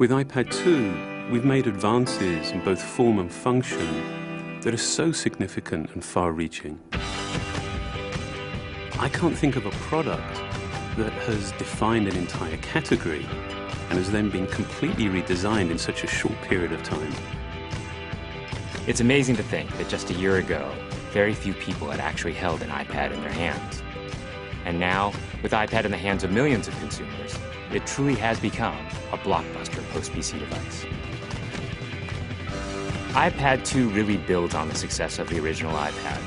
With iPad 2, we've made advances in both form and function that are so significant and far-reaching. I can't think of a product that has defined an entire category and has then been completely redesigned in such a short period of time. It's amazing to think that just a year ago, very few people had actually held an iPad in their hands. And now, with iPad in the hands of millions of consumers, it truly has become a blockbuster post-PC device. iPad 2 really builds on the success of the original iPad.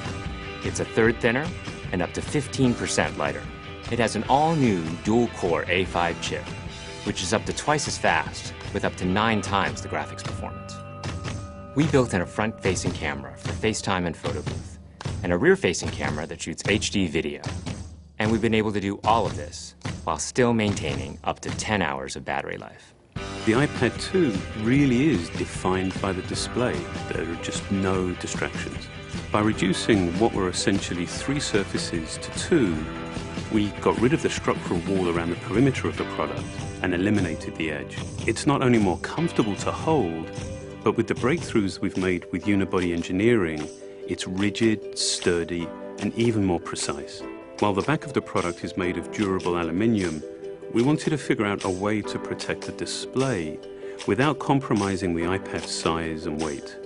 It's a third thinner and up to 15% lighter. It has an all-new dual-core A5 chip, which is up to twice as fast, with up to 9 times the graphics performance. We built in a front-facing camera for FaceTime and photo booth, and a rear-facing camera that shoots HD video. And we've been able to do all of this while still maintaining up to 10 hours of battery life. The iPad 2 really is defined by the display. There are just no distractions. By reducing what were essentially 3 surfaces to 2, we got rid of the structural wall around the perimeter of the product and eliminated the edge. It's not only more comfortable to hold, but with the breakthroughs we've made with unibody engineering, it's rigid, sturdy, and even more precise. While the back of the product is made of durable aluminium, we wanted to figure out a way to protect the display without compromising the iPad's size and weight.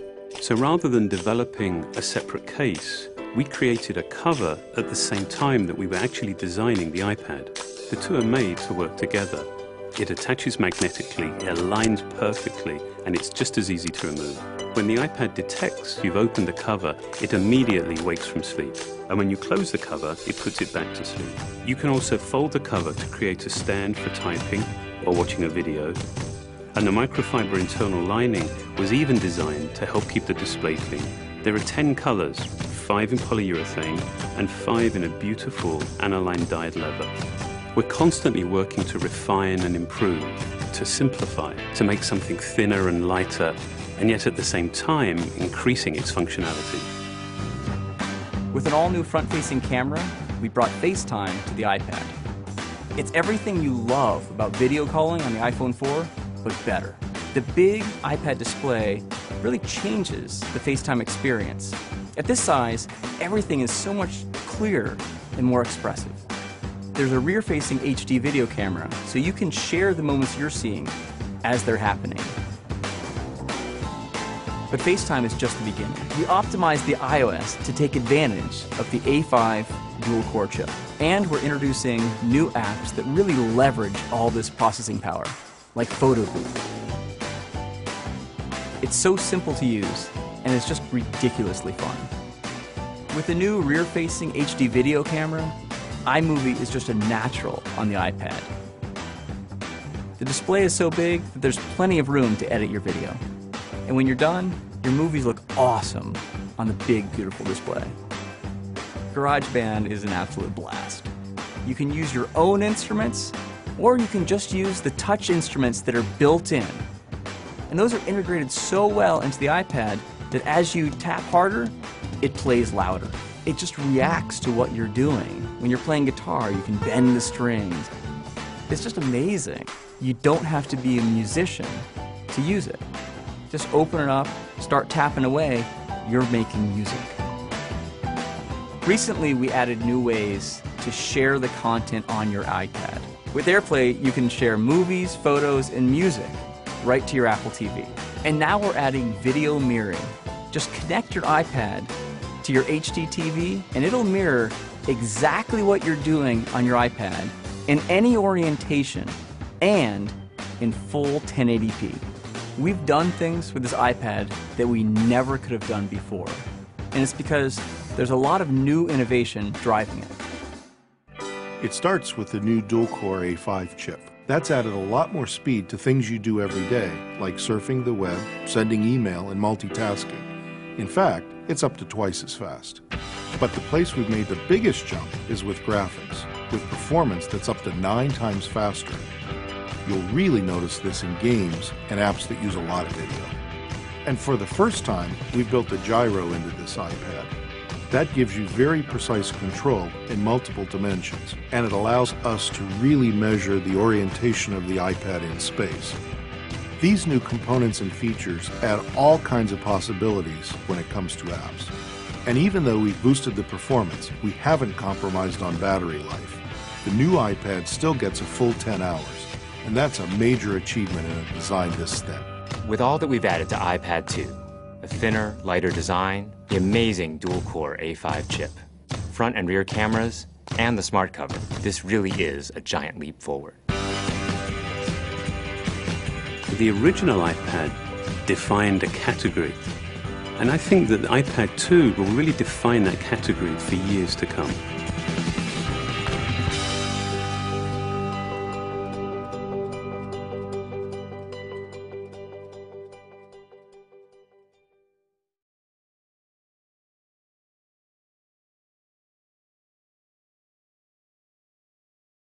So rather than developing a separate case, we created a cover at the same time that we were actually designing the iPad. The two are made to work together. It attaches magnetically, it aligns perfectly, and it's just as easy to remove. When the iPad detects you've opened the cover, it immediately wakes from sleep. And when you close the cover, it puts it back to sleep. You can also fold the cover to create a stand for typing or watching a video. And the microfiber internal lining was even designed to help keep the display clean. There are 10 colors, 5 in polyurethane and 5 in a beautiful aniline dyed leather. We're constantly working to refine and improve, to simplify, to make something thinner and lighter, and yet at the same time increasing its functionality. With an all-new front-facing camera, we brought FaceTime to the iPad. It's everything you love about video calling on the iPhone 4, but better. The big iPad display really changes the FaceTime experience. At this size, everything is so much clearer and more expressive. There's a rear-facing HD video camera, so you can share the moments you're seeing as they're happening. But FaceTime is just the beginning. We optimized the iOS to take advantage of the A5 dual-core chip. And we're introducing new apps that really leverage all this processing power, like Photo Booth. It's so simple to use, and it's just ridiculously fun. With the new rear-facing HD video camera, iMovie is just a natural on the iPad. The display is so big that there's plenty of room to edit your video. And when you're done, your movies look awesome on the big, beautiful display. GarageBand is an absolute blast. You can use your own instruments, or you can just use the touch instruments that are built in. And those are integrated so well into the iPad that as you tap harder, it plays louder. It just reacts to what you're doing. When you're playing guitar, you can bend the strings. It's just amazing. You don't have to be a musician to use it. Just open it up, start tapping away, you're making music. Recently, we added new ways to share the content on your iPad. With AirPlay, you can share movies, photos, and music right to your Apple TV. And now we're adding video mirroring. Just connect your iPad to your HD TV, and it'll mirror exactly what you're doing on your iPad in any orientation and in full 1080p. We've done things with this iPad that we never could have done before. And it's because there's a lot of new innovation driving it. It starts with the new dual-core A5 chip. That's added a lot more speed to things you do every day, like surfing the web, sending email, and multitasking. In fact, it's up to twice as fast. But the place we've made the biggest jump is with graphics, with performance that's up to 9 times faster. You'll really notice this in games and apps that use a lot of video. And for the first time, we've built a gyro into this iPad. That gives you very precise control in multiple dimensions, and it allows us to really measure the orientation of the iPad in space. These new components and features add all kinds of possibilities when it comes to apps. And even though we've boosted the performance, we haven't compromised on battery life. The new iPad still gets a full 10 hours, and that's a major achievement in a design this thin. With all that we've added to iPad 2, a thinner, lighter design, the amazing dual-core A5 chip, front and rear cameras, and the smart cover, this really is a giant leap forward. The original iPad defined a category, and I think that the iPad 2 will really define that category for years to come.